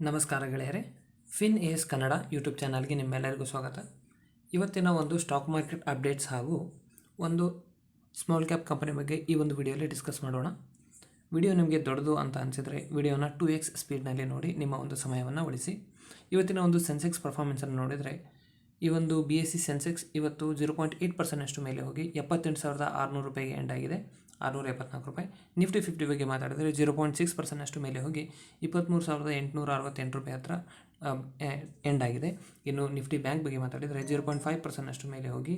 ನಮಸ್ಕಾರ ಗೆಳೆಯರೆ, fin S Kannada YouTube ಚಾನಲ್ಗೆ ನಿಮ್ಮೆಲ್ಲರಿಗೂ ಸ್ವಾಗತ. ಇವತ್ತಿನ ಒಂದು ಸ್ಟಾಕ್ ಮಾರ್ಕೆಟ್ ಅಪ್ಡೇಟ್ಸ್ ಹಾಗೂ ಒಂದು ಸ್ಮಾಲ್ ಕ್ಯಾಪ್ ಕಂಪನಿ ಬಗ್ಗೆ ಈ ಒಂದು ವಿಡಿಯೋಲಿ ಡಿಸ್ಕಸ್ ಮಾಡೋಣ. ವಿಡಿಯೋ ನಿಮಗೆ ದೊಡ್ಡದು ಅಂತ ಅನಿಸಿದರೆ ವಿಡಿಯೋನ 2x ಸ್ಪೀಡ್ನಲ್ಲಿ ನೋಡಿ ನಿಮ್ಮ ಒಂದು ಸಮಯವನ್ನು ಉಳಿಸಿ. ಇವತ್ತಿನ ಒಂದು ಸೆನ್ಸೆಕ್ಸ್ ಪರ್ಫಾರ್ಮೆನ್ಸನ್ನು ನೋಡಿದರೆ ಈ ಒಂದು BSE ಸೆನ್ಸೆಕ್ಸ್ ಇವತ್ತು 0.8% ಮೇಲೆ ಹೋಗಿ 78,600 ರೂಪಾಯಿಗೆ ಎಂಡ್ ಆಗಿದೆ, 674 ರೂಪಾಯಿ. ನಿಫ್ಟಿ 50 ಬಗ್ಗೆ ಮಾತಾಡಿದರೆ 0.6% ಮೇಲೆ ಹೋಗಿ 23,868 ರೂಪಾಯಿ ಹತ್ರ ಎಂಡ್ ಆಗಿದೆ. ಇನ್ನು ನಿಫ್ಟಿ ಬ್ಯಾಂಕ್ ಬಗ್ಗೆ ಮಾತಾಡಿದರೆ 0.5% ಮೇಲೆ ಹೋಗಿ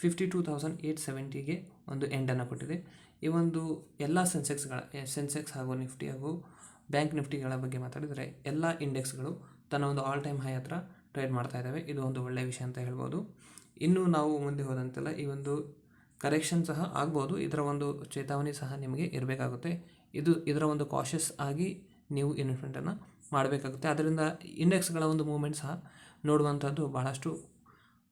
52,870ಗೆ ಒಂದು ಎಂಡನ್ನು ಕೊಟ್ಟಿದೆ. ಈ ಒಂದು ಎಲ್ಲ ಸೆನ್ಸೆಕ್ಸ್ ಹಾಗೂ ನಿಫ್ಟಿ ಹಾಗೂ ಬ್ಯಾಂಕ್ ನಿಫ್ಟಿಗಳ ಬಗ್ಗೆ ಮಾತಾಡಿದರೆ ಎಲ್ಲ ಇಂಡೆಕ್ಸ್ಗಳು ತನ್ನ ಒಂದು ಆಲ್ ಟೈಮ್ ಹೈ ಹತ್ರ ಟ್ರೇಡ್ ಮಾಡ್ತಾ ಇದ್ದಾವೆ. ಇದು ಒಂದು ಒಳ್ಳೆಯ ವಿಷಯ ಅಂತ ಹೇಳ್ಬೋದು. ಇನ್ನು ನಾವು ಮುಂದೆ ಹೋದಂತೆಲ್ಲ ಈ ಒಂದು ಕರೆಕ್ಷನ್ ಸಹ ಆಗ್ಬೋದು, ಇದರ ಒಂದು ಚೇತಾವಣಿ ಸಹ ನಿಮಗೆ ಇರಬೇಕಾಗುತ್ತೆ. ಇದರ ಒಂದು ಕಾಷಿಯಸ್ ಆಗಿ ನೀವು ಇನ್ವೆಸ್ಟ್ಮೆಂಟನ್ನು ಮಾಡಬೇಕಾಗುತ್ತೆ. ಅದರಿಂದ ಇಂಡೆಕ್ಸ್ಗಳ ಒಂದು ಮೂವ್ಮೆಂಟ್ ಸಹ ನೋಡುವಂಥದ್ದು ಬಹಳಷ್ಟು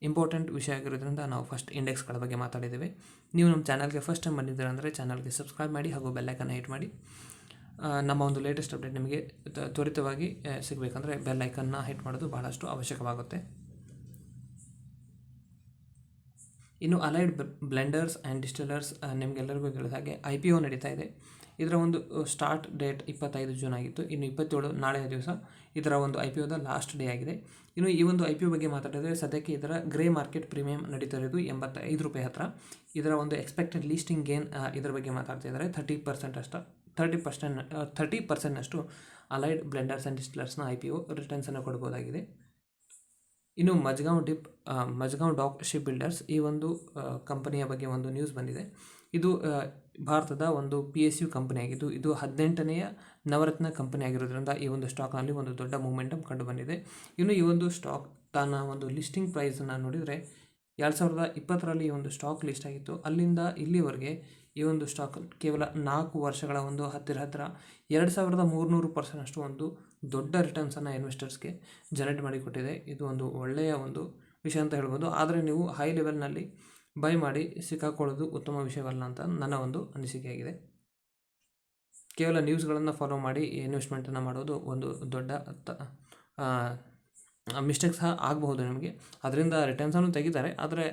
ಇಂಪಾರ್ಟೆಂಟ್ ವಿಷಯ ಆಗಿರೋದ್ರಿಂದ ನಾವು ಫಸ್ಟ್ ಇಂಡೆಕ್ಸ್ಗಳ ಬಗ್ಗೆ ಮಾತಾಡಿದ್ದೇವೆ. ನೀವು ನಮ್ಮ ಚಾನಲ್ಗೆ ಫಸ್ಟ್ ಟೈಮ್ ಬಂದಿದ್ದೀರ ಅಂದರೆ ಚಾನಲ್ಗೆ ಸಬ್ಸ್ಕ್ರೈಬ್ ಮಾಡಿ ಹಾಗೂ ಬೆಲ್ಲೈಕನ್ನು ಹಿಟ್ ಮಾಡಿ. ನಮ್ಮ ಒಂದು ಲೇಟೆಸ್ಟ್ ಅಪ್ಡೇಟ್ ನಿಮಗೆ ತ್ವರಿತವಾಗಿ ಸಿಗಬೇಕಂದ್ರೆ ಬೆಲ್ಲೈಕನ್ನ ಹಿಟ್ ಮಾಡೋದು ಬಹಳಷ್ಟು ಅವಶ್ಯಕವಾಗುತ್ತೆ. ಇನ್ನು ಅಲೈಡ್ ಬ್ಲೆಂಡರ್ಸ್ ಆ್ಯಂಡ್ ಡಿಸ್ಟಿಲರ್ಸ್ ನಿಮಗೆಲ್ಲರಿಗೂ ತಿಳಿದ ಹಾಗೆ IPO ನಡೀತಾ ಇದೆ. ಇದರ ಒಂದು ಸ್ಟಾರ್ಟ್ ಡೇಟ್ 25 ಜೂನ್ ಆಗಿತ್ತು. ಇನ್ನು 27 ನಾಳೆಯ ದಿವಸ ಇದರ ಒಂದು IPOದ ಲಾಸ್ಟ್ ಡೇ ಆಗಿದೆ. ಇನ್ನು ಈ ಒಂದು IPO ಬಗ್ಗೆ ಮಾತಾಡಿದರೆ ಸದ್ಯಕ್ಕೆ ಇದರ ಗ್ರೇ ಮಾರ್ಕೆಟ್ ಪ್ರೀಮಿಯಂ ನಡೀತಾ ಇರೋದು 85 ರೂಪಾಯಿ ಹತ್ರ. ಇದರ ಒಂದು ಎಕ್ಸ್ಪೆಕ್ಟೆಡ್ ಲೀಸ್ಟಿಂಗ್ ಗೇನ್ ಇದರ ಬಗ್ಗೆ ಮಾತಾಡ್ತಾ ಇದ್ದಾರೆ 30%ನಷ್ಟು ಅಲೈಡ್ ಬ್ಲೆಂಡರ್ಸ್ ಆ್ಯಂಡ್ ಡಿಸ್ಟಿಲರ್ಸ್ನ IPO ರಿಟರ್ನ್ಸನ್ನು ಕೊಡ್ಬೋದಾಗಿದೆ. ಇನ್ನು ಮಜ್ಗಾಂವ್ ಡಾಕ್ ಶಿಪ್ ಬಿಲ್ಡರ್ಸ್ ಈ ಒಂದು ಕಂಪನಿಯ ಬಗ್ಗೆ ಒಂದು ನ್ಯೂಸ್ ಬಂದಿದೆ. ಇದು ಭಾರತದ ಒಂದು PSU ಕಂಪನಿಯಾಗಿದ್ದು ಇದು 18ನೆಯ ನವರತ್ನ ಕಂಪನಿ ಆಗಿರೋದ್ರಿಂದ ಈ ಒಂದು ಸ್ಟಾಕ್ನಲ್ಲಿ ಒಂದು ದೊಡ್ಡ ಮೂಮೆಂಟಮ್ ಕಂಡು ಬಂದಿದೆ. ಇನ್ನು ಈ ಒಂದು ಸ್ಟಾಕ್ ತನ್ನ ಒಂದು ಲಿಸ್ಟಿಂಗ್ ಪ್ರೈಸನ್ನು ನೋಡಿದರೆ 2020ರಲ್ಲಿ ಈ ಒಂದು ಸ್ಟಾಕ್ ಲಿಸ್ಟ್ ಆಗಿತ್ತು. ಅಲ್ಲಿಂದ ಇಲ್ಲಿವರೆಗೆ ಈ ಒಂದು ಸ್ಟಾಕ್ ಕೇವಲ 4 ವರ್ಷಗಳ ಒಂದು ಹತ್ತಿರ 2,300% ಒಂದು ದೊಡ್ಡ ರಿಟರ್ನ್ಸನ್ನು ಇನ್ವೆಸ್ಟರ್ಸ್ಗೆ ಜನರೇಟ್ ಮಾಡಿಕೊಟ್ಟಿದೆ. ಇದು ಒಂದು ಒಳ್ಳೆಯ ಒಂದು ವಿಷಯ ಅಂತ ಹೇಳ್ಬೋದು. ಆದರೆ ನೀವು ಹೈ ಲೆವೆಲ್ನಲ್ಲಿ ಬೈ ಮಾಡಿ ಸಿಕ್ಕಾಕೊಳ್ಳೋದು ಉತ್ತಮ ವಿಷಯವಲ್ಲ ಅಂತ ನನ್ನ ಒಂದು ಅನಿಸಿಕೆಯಾಗಿದೆ. ಕೇವಲ ನ್ಯೂಸ್ಗಳನ್ನು ಫಾಲೋ ಮಾಡಿ ಇನ್ವೆಸ್ಟ್ಮೆಂಟನ್ನು ಮಾಡೋದು ಒಂದು ದೊಡ್ಡ ಮಿಸ್ಟೇಕ್ ಸಹ ಆಗಬಹುದು ನಿಮಗೆ. ಅದರಿಂದ ರಿಟರ್ನ್ಸನ್ನು ತೆಗಿತಾರೆ, ಆದರೆ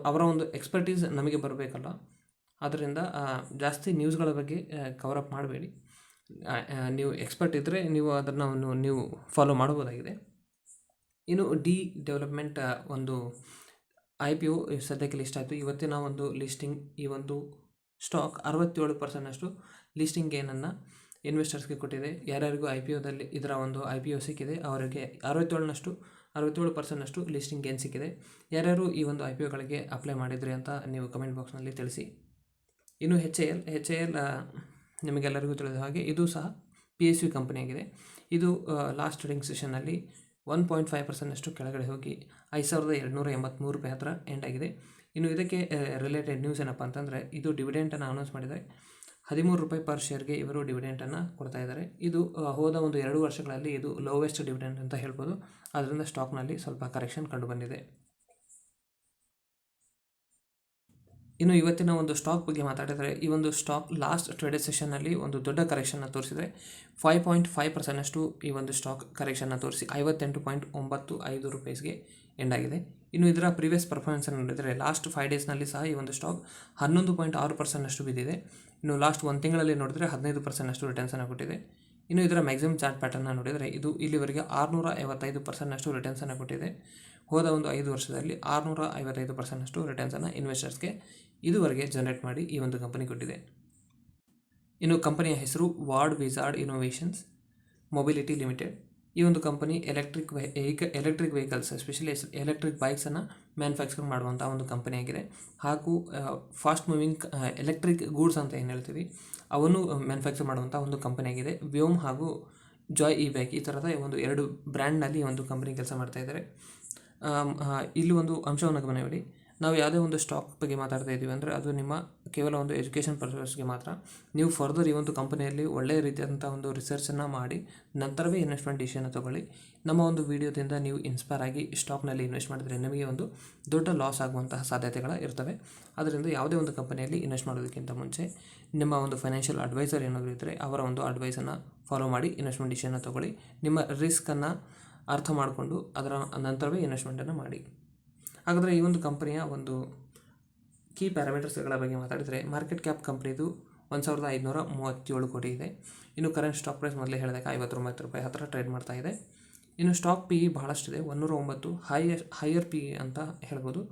ಅವರ ಒಂದು ಎಕ್ಸ್ಪರ್ಟೀಸ್ ನಮಗೆ ಬರಬೇಕಲ್ಲ. ಆದ್ದರಿಂದ ಜಾಸ್ತಿ ನ್ಯೂಸ್ಗಳ ಬಗ್ಗೆ ಕವರಪ್ ಮಾಡಬೇಡಿ. ನೀವು ಎಕ್ಸ್ಪರ್ಟ್ ಇದ್ದರೆ ನೀವು ಅದನ್ನು ನೀವು ಫಾಲೋ ಮಾಡಬಹುದಾಗಿದೆ. ಇನ್ನು ಡೆವಲಪ್ಮೆಂಟ್ ಒಂದು IPO ಸದ್ಯಕ್ಕೆ ಲಿಸ್ಟ್ ಆಯಿತು. ಇವತ್ತಿನ ಒಂದು ಲಿಸ್ಟಿಂಗ್ ಈ ಒಂದು ಸ್ಟಾಕ್ 67%ನಷ್ಟು ಲಿಸ್ಟಿಂಗ್ ಗೇನನ್ನು ಇನ್ವೆಸ್ಟರ್ಸ್ಗೆ ಕೊಟ್ಟಿದೆ. ಯಾರ್ಯಾರಿಗೂ IPOದಲ್ಲಿ ಇದರ ಒಂದು IPO ಸಿಕ್ಕಿದೆ ಅವರಿಗೆ 67%ನಷ್ಟು ಲಿಸ್ಟಿಂಗ್ ಗೇನ್ ಸಿಕ್ಕಿದೆ. ಯಾರ್ಯಾರು ಈ ಒಂದು IPOಗಳಿಗೆ ಅಪ್ಲೈ ಮಾಡಿದ್ರಿ ಅಂತ ನೀವು ಕಮೆಂಟ್ ಬಾಕ್ಸ್ನಲ್ಲಿ ತಿಳಿಸಿ. ಇನ್ನು HAL ನಿಮಗೆಲ್ಲರಿಗೂ ತಿಳಿದ ಹಾಗೆ ಇದು ಸಹ PSU ಕಂಪನಿಯಾಗಿದೆ. ಇದು ಲಾಸ್ಟ್ ಟ್ರೇಡಿಂಗ್ ಸೆಷನ್ನಲ್ಲಿ 1.5%ನಷ್ಟು ಕೆಳಗಡೆ ಹೋಗಿ 5,283 ರೂಪಾಯಿ ಹತ್ರ ಎಂಡ್ ಆಗಿದೆ. ಇನ್ನು ಇದಕ್ಕೆ ರಿಲೇಟೆಡ್ ನ್ಯೂಸ್ ಏನಪ್ಪ ಅಂತಂದರೆ ಇದು ಡಿವಿಡೆಂಟನ್ನು ಅನೌನ್ಸ್ ಮಾಡಿದ್ದಾರೆ. 13 ರೂಪಾಯಿ ಪರ್ ಶೇರ್ಗೆ ಇವರು ಡಿವಿಡೆಂಟನ್ನು ಕೊಡ್ತಾ ಇದ್ದಾರೆ. ಇದು ಹೋದ ಒಂದು 2 ವರ್ಷಗಳಲ್ಲಿ ಇದು ಲೋವೆಸ್ಟ್ ಡಿವಿಡೆಂಟ್ ಅಂತ ಹೇಳ್ಬೋದು. ಅದರಿಂದ ಸ್ಟಾಕ್ನಲ್ಲಿ ಸ್ವಲ್ಪ ಕರೆಕ್ಷನ್ ಕಂಡು ಬಂದಿದೆ. ಇನ್ನು ಇವತ್ತಿನ ಒಂದು ಸ್ಟಾಕ್ ಬಗ್ಗೆ ಮಾತಾಡಿದರೆ ಈ ಒಂದು ಸ್ಟಾಕ್ ಲಾಸ್ಟ್ ಟ್ರೇಡೆಡ್ ಸೆಷನ್ನಲ್ಲಿ ಒಂದು ದೊಡ್ಡ ಕರೆಕ್ಷನ್ನ ತೋರಿಸಿದರೆ 5.5%ನಷ್ಟು ಈ ಒಂದು ಸ್ಟಾಕ್ ಕರೆಕ್ಷನ್ನ ತೋರಿಸಿ 58.95 ರೂಪಾಯಿಸ್ಗೆ ಎಂಡ್ ಆಗಿದೆ. ಇನ್ನು ಇದರ ಪ್ರೀವಿಯಸ್ ಪರ್ಫಾರ್ಮೆನ್ಸನ್ನು ನೋಡಿದರೆ ಲಾಸ್ಟ್ 5 ಡೇಸ್ನಲ್ಲಿ ಸಹ ಈ ಒಂದು ಸ್ಟಾಕ್ 11.6%ನಷ್ಟು ಬಿದ್ದಿದೆ. ಇನ್ನು ಲಾಸ್ಟ್ 1 ತಿಂಗಳಲ್ಲಿ ನೋಡಿದರೆ 15%ನಷ್ಟು ರಿಟರ್ನ್ಸನ್ನು ಕೊಟ್ಟಿದೆ. ಇನ್ನು ಇದರ ಮ್ಯಾಕ್ಸಿಮಮ್ ಚಾರ್ಟ್ ಪ್ಯಾಟರ್ನ ನೋಡಿದರೆ ಇದು ಇಲ್ಲಿವರೆಗೆ 655%ನಷ್ಟು ರಿಟರ್ನ್ಸನ್ನು ಕೊಟ್ಟಿದೆ. ಹೋದ ಒಂದು 5 ವರ್ಷದಲ್ಲಿ 655%ನಷ್ಟು ರಿಟರ್ನ್ಸನ್ನು ಇನ್ವೆಸ್ಟರ್ಸ್ಗೆ ಇದುವರೆಗೆ ಜನರೇಟ್ ಮಾಡಿ ಈ ಒಂದು ಕಂಪನಿ ಕೊಟ್ಟಿದೆ. ಇನ್ನು ಕಂಪನಿಯ ಹೆಸರು Ward Wizard Innovations Mobility Limited. ಈ ಒಂದು company electric vehicles especially electric ಬೈಕ್ಸನ್ನು ಮ್ಯಾನುಫ್ಯಾಕ್ಚರ್ ಮಾಡುವಂಥ ಒಂದು ಕಂಪನಿಯಾಗಿದೆ. ಹಾಗೂ ಫಾಸ್ಟ್ ಮೂವಿಂಗ್ ಎಲೆಕ್ಟ್ರಿಕ್ ಗೂಡ್ಸ್ ಅಂತ ಏನು ಹೇಳ್ತೀವಿ ಅವನ್ನು ಮ್ಯಾನುಫ್ಯಾಕ್ಚರ್ ಮಾಡುವಂಥ ಒಂದು ಕಂಪನಿಯಾಗಿದೆ. ವ್ಯೋಮ್ ಹಾಗೂ ಜಾಯ್ ಬೈಕ್ ಈ ಥರದ ಒಂದು 2 ಬ್ರ್ಯಾಂಡ್ನಲ್ಲಿ ಒಂದು ಕಂಪನಿ ಕೆಲಸ ಮಾಡ್ತಾ ಇದ್ದಾರೆ. ಇಲ್ಲಿ ಒಂದು ಅಂಶವನ್ನು ಗಮನವಿಡಿ, ನಾವು ಯಾವುದೇ ಒಂದು ಸ್ಟಾಕ್ ಬಗ್ಗೆ ಮಾತಾಡ್ತಾ ಇದ್ದೀವಿ ಅಂದರೆ ಅದು ನಿಮ್ಮ ಕೇವಲ ಒಂದು ಎಜುಕೇಷನ್ ಪರ್ಪಸ್ಗೆ ಮಾತ್ರ. ನೀವು ಫರ್ದರ್ ಈ ಒಂದು ಕಂಪನಿಯಲ್ಲಿ ಒಳ್ಳೆಯ ರೀತಿಯಾದಂಥ ಒಂದು ರಿಸರ್ಚನ್ನು ಮಾಡಿ ನಂತರವೇ ಇನ್ವೆಸ್ಟ್ಮೆಂಟ್ ಡಿಸಿಷನ್ ತಗೊಳ್ಳಿ. ನಮ್ಮ ಒಂದು ವಿಡಿಯೋದಿಂದ ನೀವು ಇನ್ಸ್ಪೈರ್ ಆಗಿ ಸ್ಟಾಕ್ನಲ್ಲಿ ಇನ್ವೆಸ್ಟ್ ಮಾಡಿದರೆ ನಿಮಗೆ ಒಂದು ದೊಡ್ಡ ಲಾಸ್ ಆಗುವಂತಹ ಸಾಧ್ಯತೆಗಳು ಇರ್ತವೆ. ಅದರಿಂದ ಯಾವುದೇ ಒಂದು ಕಂಪನಿಯಲ್ಲಿ ಇನ್ವೆಸ್ಟ್ ಮಾಡೋದಕ್ಕಿಂತ ಮುಂಚೆ ನಿಮ್ಮ ಒಂದು ಫೈನಾನ್ಷಿಯಲ್ ಅಡ್ವೈಸರ್ ಏನಾದರೂ ಇದ್ದರೆ ಅವರ ಒಂದು ಅಡ್ವೈಸನ್ನು ಫಾಲೋ ಮಾಡಿ ಇನ್ವೆಸ್ಟ್ಮೆಂಟ್ ಡಿಸಿಷನ್ ತಗೊಳ್ಳಿ. ನಿಮ್ಮ ರಿಸ್ಕನ್ನು ಅರ್ಥ ಮಾಡಿಕೊಂಡು ಅದರ ನಂತರವೇ ಇನ್ವೆಸ್ಟ್ಮೆಂಟನ್ನು ಮಾಡಿ. ಹಾಗಾದರೆ ಈ ಒಂದು ಕಂಪನಿಯ ಒಂದು ಕೀ ಪ್ಯಾರಾಮೀಟರ್ಸ್ಗಳ ಬಗ್ಗೆ ಮಾತಾಡಿದರೆ, ಮಾರ್ಕೆಟ್ ಕ್ಯಾಪ್ ಕಂಪ್ನಿದು 1537 ಕೋಟಿ ಇದೆ. ಇನ್ನು ಕರೆಂಟ್ ಸ್ಟಾಕ್ ಪ್ರೈಸ್ ಮೊದಲೇ ಹೇಳಿದಾಗ ₹59 ಹತ್ತಿರ ಟ್ರೇಡ್ ಮಾಡ್ತಾ ಇದೆ. ಇನ್ನು ಸ್ಟಾಕ್ ಪಿ ಇ ಬಹಳಷ್ಟಿದೆ, 109, ಹೈಯರ್ ಪಿ ಇ ಅಂತ ಹೇಳ್ಬೋದು.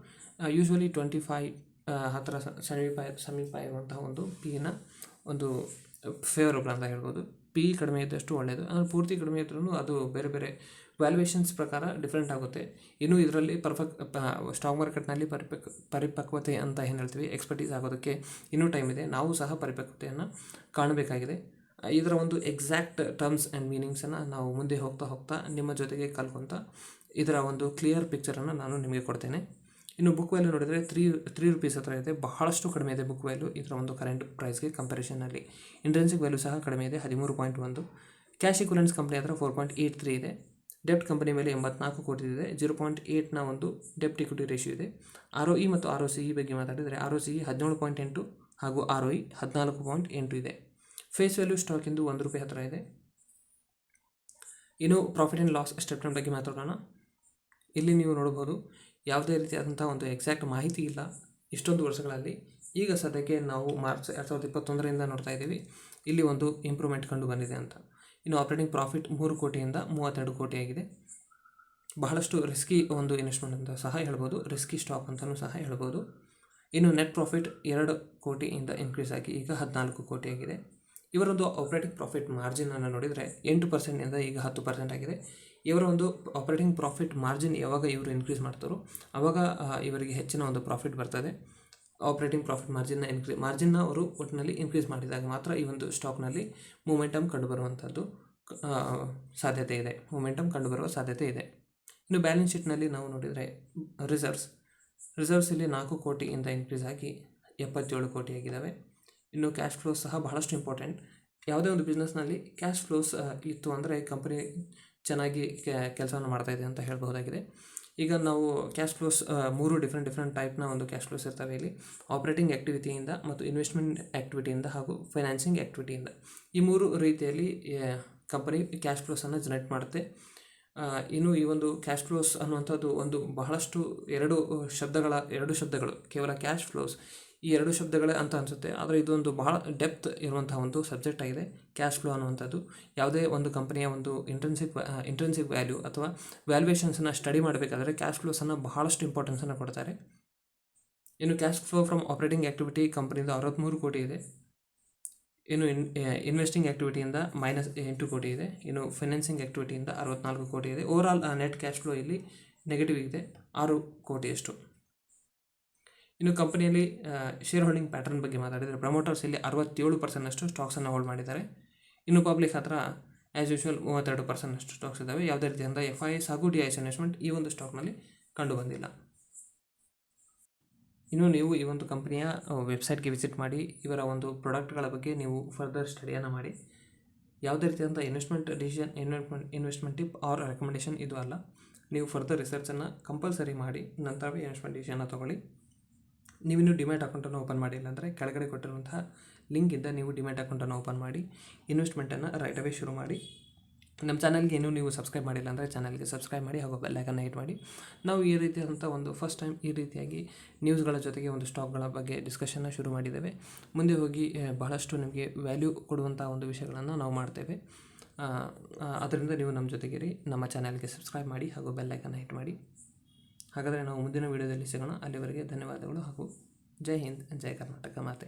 ಯೂಶ್ವಲಿ 25 ಹತ್ತಿರ ಸಮೀಪ ಇರುವಂತಹ ಒಂದು ಪಿ ಇನ ಒಂದು ಫೇವರಬಲ್ ಅಂತ ಹೇಳ್ಬೋದು. ಪಿ ಇ ಕಡಿಮೆ ಇದ್ದಷ್ಟು ಒಳ್ಳೆಯದು. ಅಂದರೆ ಪೂರ್ತಿ ಕಡಿಮೆ ಇದ್ರೂ ಅದು ಬೇರೆ ಬೇರೆ ವ್ಯಾಲ್ಯೂಯೇಷನ್ಸ್ ಪ್ರಕಾರ ಡಿಫ್ರೆಂಟ್ ಆಗುತ್ತೆ. ಇನ್ನು ಇದರಲ್ಲಿ ಸ್ಟಾಕ್ ಮಾರ್ಕೆಟ್ನಲ್ಲಿ ಪರಿಪಕ್ವತೆ ಅಂತ ಏನು ಹೇಳ್ತೀವಿ, ಎಕ್ಸ್ಪರ್ಟೀಸ್ ಆಗೋದಕ್ಕೆ ಇನ್ನೂ ಟೈಮ್ ಇದೆ. ನಾವು ಸಹ ಪರಿಪಕ್ವತೆಯನ್ನು ಕಾಣಬೇಕಾಗಿದೆ. ಇದರ ಒಂದು ಎಕ್ಸಾಕ್ಟ್ ಟರ್ಮ್ಸ್ ಆ್ಯಂಡ್ ಮೀನಿಂಗ್ಸನ್ನು ನಾವು ಮುಂದೆ ಹೋಗ್ತಾ ನಿಮ್ಮ ಜೊತೆಗೆ ಕಲ್ಕೊಂತ ಇದರ ಒಂದು ಕ್ಲಿಯರ್ ಪಿಕ್ಚರನ್ನು ನಾನು ನಿಮಗೆ ಕೊಡ್ತೇನೆ. ಇನ್ನು ಬುಕ್ ವ್ಯಾಲ್ಯೂ ನೋಡಿದರೆ ₹3 ಹತ್ರ ಇದೆ, ಬಹಳಷ್ಟು ಕಡಿಮೆ ಇದೆ ಬುಕ್ ವ್ಯಾಲ್ಯೂ ಇದರ ಒಂದು ಕರೆಂಟ್ ಪ್ರೈಸ್ಗೆ ಕಂಪ್ಯಾರಿಷನಲ್ಲಿ. ಇಂಟ್ರೆನ್ಸಿಕ್ ವ್ಯಾಲ್ಯೂ ಸಹ ಕಡಿಮೆ ಇದೆ, 13.1. ಕ್ಯಾಶ್ ಇಕ್ವಿಲೆನ್ಸ್ ಕಂಪನಿ ಹತ್ರ 4.83 ಇದೆ. ಡೆಪ್ಟ್ ಕಂಪನಿ ಮೇಲೆ 84 ಕೋಟಿ ಇದೆ, 0.8ನ ಒಂದು ಡೆಪ್ಟ್ ಇಕ್ವಿಟಿ ರೇಷಿಯೋ ಇದೆ. ROE ಮತ್ತು ROCE ಬಗ್ಗೆ ಮಾತಾಡಿದರೆ ROCE 17.8 ಹಾಗೂ ROE 14.8 ಇದೆ. ಫೇಸ್ ವ್ಯಾಲ್ಯೂ ಸ್ಟಾಕಿಂದು ₹1 ಹತ್ರ ಇದೆ. ಇನ್ನು ಪ್ರಾಫಿಟ್ ಆ್ಯಂಡ್ ಲಾಸ್ ಸ್ಟೇಟ್ಮೆಂಟ್ ಬಗ್ಗೆ ಮಾತಾಡೋಣ. ಇಲ್ಲಿ ನೀವು ನೋಡ್ಬೋದು ಯಾವುದೇ ರೀತಿಯಾದಂಥ ಒಂದು ಎಕ್ಸಾಕ್ಟ್ ಮಾಹಿತಿ ಇಲ್ಲ ಇಷ್ಟೊಂದು ವರ್ಷಗಳಲ್ಲಿ. ಈಗ ಸದ್ಯಕ್ಕೆ ನಾವು ಮಾರ್ಚ್ 2021ರಿಂದ ನೋಡ್ತಾ ಇದ್ದೀವಿ, ಇಲ್ಲಿ ಒಂದು ಇಂಪ್ರೂವ್ಮೆಂಟ್ ಕಂಡು ಬಂದಿದೆ ಅಂತ. ಇನ್ನು ಆಪರೇಟಿಂಗ್ ಪ್ರಾಫಿಟ್ 3 ಕೋಟಿಯಿಂದ 32 ಕೋಟಿ ಆಗಿದೆ. ಬಹಳಷ್ಟು ರಿಸ್ಕಿ ಒಂದು ಇನ್ವೆಸ್ಟ್ಮೆಂಟ್ ಅಂತ ಸಹ ಹೇಳ್ಬೋದು, ರಿಸ್ಕಿ ಸ್ಟಾಕ್ ಅಂತಲೂ ಸಹ ಹೇಳ್ಬೋದು. ಇನ್ನು ನೆಟ್ ಪ್ರಾಫಿಟ್ 2 ಕೋಟಿಯಿಂದ ಇನ್ಕ್ರೀಸ್ ಆಗಿ ಈಗ 14 ಕೋಟಿ ಆಗಿದೆ. ಇವರೊಂದು ಆಪರೇಟಿಂಗ್ ಪ್ರಾಫಿಟ್ ಮಾರ್ಜಿನನ್ನು ನೋಡಿದರೆ 8%ನಿಂದ ಈಗ 10% ಆಗಿದೆ. ಇವರ ಒಂದು ಆಪರೇಟಿಂಗ್ ಪ್ರಾಫಿಟ್ ಮಾರ್ಜಿನ್ ಯಾವಾಗ ಇವರು ಇನ್ಕ್ರೀಸ್ ಮಾಡ್ತಾರೋ ಆವಾಗ ಇವರಿಗೆ ಹೆಚ್ಚಿನ ಒಂದು ಪ್ರಾಫಿಟ್ ಬರ್ತದೆ. ಆಪರೇಟಿಂಗ್ ಪ್ರಾಫಿಟ್ ಮಾರ್ಜಿನ್ನ ಅವರು ಒಟ್ಟಿನಲ್ಲಿ ಇನ್ಕ್ರೀಸ್ ಮಾಡಿದಾಗ ಮಾತ್ರ ಈ ಒಂದು ಸ್ಟಾಕ್ನಲ್ಲಿ ಮೂಮೆಂಟಮ್ ಕಂಡುಬರುವ ಸಾಧ್ಯತೆ ಇದೆ. ಇನ್ನು ಬ್ಯಾಲೆನ್ಸ್ ಶೀಟ್ನಲ್ಲಿ ನಾವು ನೋಡಿದರೆ ರಿಸರ್ವ್ಸ್ ಇಲ್ಲಿ 4 ಕೋಟಿಯಿಂದ ಇನ್ಕ್ರೀಸ್ ಆಗಿ 77 ಕೋಟಿ ಆಗಿದ್ದಾವೆ. ಇನ್ನು ಕ್ಯಾಶ್ ಫ್ಲೋಸ್ ಸಹ ಬಹಳಷ್ಟು ಇಂಪಾರ್ಟೆಂಟ್. ಯಾವುದೇ ಒಂದು ಬಿಸ್ನೆಸ್ನಲ್ಲಿ ಕ್ಯಾಶ್ ಫ್ಲೋಸ್ ಇತ್ತು ಅಂದರೆ ಕಂಪನಿ ಚೆನ್ನಾಗಿ ಕೆಲಸವನ್ನು ಮಾಡ್ತಾಯಿದೆ ಅಂತ ಹೇಳಬಹುದಾಗಿದೆ. ಈಗ ನಾವು ಕ್ಯಾಶ್ ಫ್ಲೋಸ್ 3 ಡಿಫ್ರೆಂಟ್ ಟೈಪ್ನ ಒಂದು ಕ್ಯಾಶ್ ಫ್ಲೋಸ್ ಇರ್ತವೆ ಇಲ್ಲಿ. ಆಪರೇಟಿಂಗ್ ಆ್ಯಕ್ಟಿವಿಟಿಯಿಂದ ಮತ್ತು ಇನ್ವೆಸ್ಟ್ಮೆಂಟ್ ಆ್ಯಕ್ಟಿವಿಟಿಯಿಂದ ಹಾಗೂ ಫೈನಾನ್ಸಿಂಗ್ ಆ್ಯಕ್ಟಿವಿಟಿಯಿಂದ, ಈ 3 ರೀತಿಯಲ್ಲಿ ಕಂಪನಿ ಕ್ಯಾಶ್ ಫ್ಲೋಸನ್ನು ಜನರೇಟ್ ಮಾಡುತ್ತೆ. ಇನ್ನು ಈ ಒಂದು ಕ್ಯಾಶ್ ಫ್ಲೋಸ್ ಅನ್ನುವಂಥದ್ದು ಒಂದು ಬಹಳಷ್ಟು ಎರಡು ಶಬ್ದಗಳು, ಕೇವಲ ಕ್ಯಾಶ್ ಫ್ಲೋಸ್ ಈ 2 ಶಬ್ದಗಳೇ ಅಂತ ಅನಿಸುತ್ತೆ, ಆದರೆ ಇದೊಂದು ಬಹಳ ಡೆಪ್ತ್ ಇರುವಂತಹ ಒಂದು ಸಬ್ಜೆಕ್ಟ್ ಆಗಿದೆ. ಕ್ಯಾಶ್ ಫ್ಲೋ ಅನ್ನುವಂಥದ್ದು ಯಾವುದೇ ಒಂದು ಕಂಪನಿಯ ಒಂದು ಇಂಟ್ರೆನ್ಸಿಕ್ ವ್ಯಾಲ್ಯೂ ಅಥವಾ ವ್ಯಾಲ್ಯೂಯೇಷನ್ಸನ್ನು ಸ್ಟಡಿ ಮಾಡಬೇಕಾದ್ರೆ ಕ್ಯಾಶ್ ಫ್ಲೋಸನ್ನು ಬಹಳಷ್ಟು ಇಂಪಾರ್ಟೆನ್ಸನ್ನು ಕೊಡ್ತಾರೆ. ಇನ್ನು cash flow from operating activity ಕಂಪನಿಯಿಂದ 63 ಕೋಟಿ ಇದೆ. ಇನ್ನು ಇನ್ವೆಸ್ಟಿಂಗ್ ಆ್ಯಕ್ಟಿವಿಟಿಯಿಂದ -8 ಕೋಟಿ ಇದೆ. ಇನ್ನು ಫೈನಾನ್ಸಿಂಗ್ ಆ್ಯಕ್ಟಿವಿಟಿಯಿಂದ 64 ಕೋಟಿ ಇದೆ. ಓವರಾಲ್ ನೆಟ್ ಕ್ಯಾಶ್ ಫ್ಲೋ ಇಲ್ಲಿ ನೆಗೆಟಿವ್ ಇದೆ, 6 ಕೋಟಿಯಷ್ಟು. ಇನ್ನು ಕಂಪನಿಯಲ್ಲಿ ಶೇರ್ ಹೋಲ್ಡಿಂಗ್ ಪ್ಯಾಟರ್ನ್ ಬಗ್ಗೆ ಮಾತಾಡಿದರೆ ಪ್ರಮೋಟರ್ಸ್ ಇಲ್ಲಿ 67% ಸ್ಟಾಕ್ಸನ್ನು ಹೋಲ್ಡ್ ಮಾಡಿದ್ದಾರೆ. ಇನ್ನು ಪಬ್ಲಿಕ್ ಹತ್ರ ಆ್ಯಸ್ ಯೂಶ್ವಲ್ 32% ಸ್ಟಾಕ್ಸ್ ಇದ್ದಾವೆ. ಯಾವುದೇ ರೀತಿಯಿಂದ FIS ಹಾಗೂ DIS ಇನ್ವೆಸ್ಟ್ಮೆಂಟ್ ಈ ಒಂದು ಸ್ಟಾಕ್ನಲ್ಲಿ ಕಂಡು ಬಂದಿಲ್ಲ. ಇನ್ನು ನೀವು ಈ ಒಂದು ಕಂಪನಿಯ ವೆಬ್ಸೈಟ್ಗೆ ವಿಸಿಟ್ ಮಾಡಿ ಇವರ ಒಂದು ಪ್ರಾಡಕ್ಟ್ಗಳ ಬಗ್ಗೆ ನೀವು ಫರ್ದರ್ ಸ್ಟಡಿಯನ್ನು ಮಾಡಿ. ಯಾವುದೇ ರೀತಿಯಾದಂಥ ಇನ್ವೆಸ್ಟ್ಮೆಂಟ್ ಟಿಪ್ ಆರ್ ರೆಕಮೆಂಡೇಷನ್ ಇದು ಅಲ್ಲ. ನೀವು ಫರ್ದರ್ ರಿಸರ್ಚನ್ನು ಕಂಪಲ್ಸರಿ ಮಾಡಿ ನಂತರವೇ ಇನ್ವೆಸ್ಟ್ಮೆಂಟ್ ಡಿಸಿಷನ್ನ ತೊಗೊಳ್ಳಿ. ನೀವಿನ್ನೂ ಡಿಮ್ಯಾಟ್ ಅಕೌಂಟನ್ನು ಓಪನ್ ಮಾಡಿಲ್ಲ ಅಂದರೆ ಕೆಳಗಡೆ ಕೊಟ್ಟಿರುವಂತಹ ಲಿಂಕಿಂದ ನೀವು ಡಿಮ್ಯಾಟ್ ಅಕೌಂಟನ್ನು ಓಪನ್ ಮಾಡಿ ಇನ್ವೆಸ್ಟ್ಮೆಂಟನ್ನು ರೈಟ್ ಅವೇ ಶುರು ಮಾಡಿ. ನಮ್ಮ ಚಾನಲ್ಗೆ ಇನ್ನೂ ನೀವು ಸಬ್ಸ್ಕ್ರೈಬ್ ಮಾಡಿಲ್ಲ ಅಂದರೆ ಚಾನಲ್ಗೆ ಸಬ್ಸ್ಕ್ರೈಬ್ ಮಾಡಿ ಹಾಗೂ ಬೆಲ್ ಐಕನ್ನ ಹಿಟ್ ಮಾಡಿ. ನಾವು ಈ ರೀತಿಯಾದಂಥ ಒಂದು ಫಸ್ಟ್ ಟೈಮ್ ಈ ರೀತಿಯಾಗಿ ನ್ಯೂಸ್ಗಳ ಜೊತೆಗೆ ಒಂದು ಸ್ಟಾಕ್ಗಳ ಬಗ್ಗೆ ಡಿಸ್ಕಷನ್ನ ಶುರು ಮಾಡಿದ್ದೇವೆ. ಮುಂದೆ ಹೋಗಿ ಬಹಳಷ್ಟು ನಿಮಗೆ ವ್ಯಾಲ್ಯೂ ಕೊಡುವಂಥ ಒಂದು ವಿಷಯಗಳನ್ನು ನಾವು ಮಾಡ್ತೇವೆ. ಅದರಿಂದ ನೀವು ನಮ್ಮ ಜೊತೆಗಿರಿ. ನಮ್ಮ ಚಾನಲ್ಗೆ ಸಬ್ಸ್ಕ್ರೈಬ್ ಮಾಡಿ ಹಾಗೂ ಬೆಲ್ ಐಕನ್ನ ಹಿಟ್ ಮಾಡಿ. ಹಾಗಾದರೆ ನಾವು ಮುಂದಿನ ವೀಡಿಯೋದಲ್ಲಿ ಸಿಗೋಣ. ಅಲ್ಲಿವರೆಗೆ ಧನ್ಯವಾದಗಳು ಹಾಗೂ ಜೈ ಹಿಂದ್, ಜೈ ಕರ್ನಾಟಕ ಮಾತೆ.